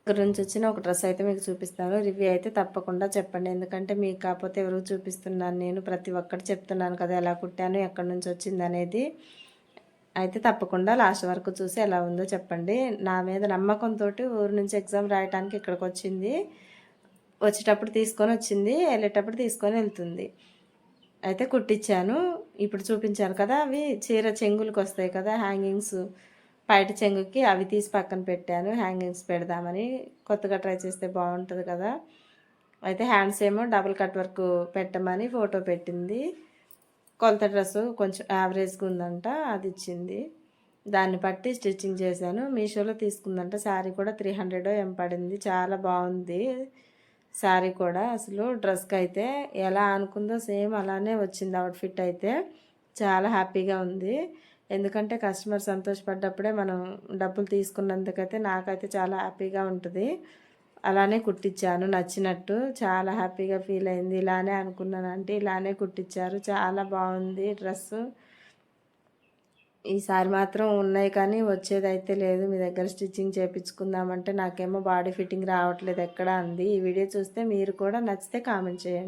దగ్గర నుంచి వచ్చిన ఒక డ్రెస్ అయితే మీకు చూపిస్తాను. రివ్యూ అయితే తప్పకుండా చెప్పండి. ఎందుకంటే మీకు కాకపోతే ఎవరికి చూపిస్తున్నాను నేను. ప్రతి ఒక్కటి చెప్తున్నాను కదా, ఎలా కుట్టాను, ఎక్కడి నుంచి వచ్చిందనేది. అయితే తప్పకుండా లాస్ట్ వరకు చూసి ఎలా ఉందో చెప్పండి. నా మీద నమ్మకంతో ఊరు నుంచి ఎగ్జామ్ రాయటానికి ఇక్కడికొచ్చింది. వచ్చేటప్పుడు తీసుకొని వచ్చింది, వెళ్ళేటప్పుడు తీసుకొని వెళ్తుంది. అయితే కుట్టించాను. ఇప్పుడు చూపించాను కదా, అవి చీర చెంగులకి వస్తాయి కదా హ్యాంగింగ్స్, పైట చెంగుకి అవి తీసి పక్కన పెట్టాను. హ్యాంగింగ్స్ పెడదామని, కొత్తగా ట్రై చేస్తే బాగుంటుంది కదా. అయితే హ్యాండ్స్ ఏమో డబుల్ కట్ వర్క్ పెట్టమని ఫోటో పెట్టింది. కొలత డ్రెస్సు కొంచెం యావరేజ్గా ఉందంట, అది ఇచ్చింది. దాన్ని బట్టి స్టిచ్చింగ్ చేశాను. మీషోలో తీసుకుందంట. శారీ కూడా 300 ఏం పడింది. చాలా బాగుంది శారీ కూడా. అసలు డ్రెస్కి అయితే ఎలా అనుకుందో సేమ్ అలానే వచ్చింది అవుట్ఫిట్ అయితే. చాలా హ్యాపీగా ఉంది. ఎందుకంటే కస్టమర్ సంతోషపడ్డప్పుడే మనం డబ్బులు తీసుకున్నందుకైతే నాకైతే చాలా హ్యాపీగా ఉంటుంది. అలానే కుట్టించాను నచ్చినట్టు. చాలా హ్యాపీగా ఫీల్ అయింది. ఇలానే అనుకున్నాను అంటే ఇలానే కుట్టించారు. చాలా బాగుంది డ్రెస్సు. ఈసారి మాత్రం ఉన్నాయి కానీ వచ్చేదైతే లేదు. మీ దగ్గర స్టిచ్చింగ్ చేయించుకుందామంటే నాకేమో బాడీ ఫిట్టింగ్ రావట్లేదు ఎక్కడ అంది. ఈ వీడియో చూస్తే మీరు కూడా నచ్చితే కామెంట్ చేయండి.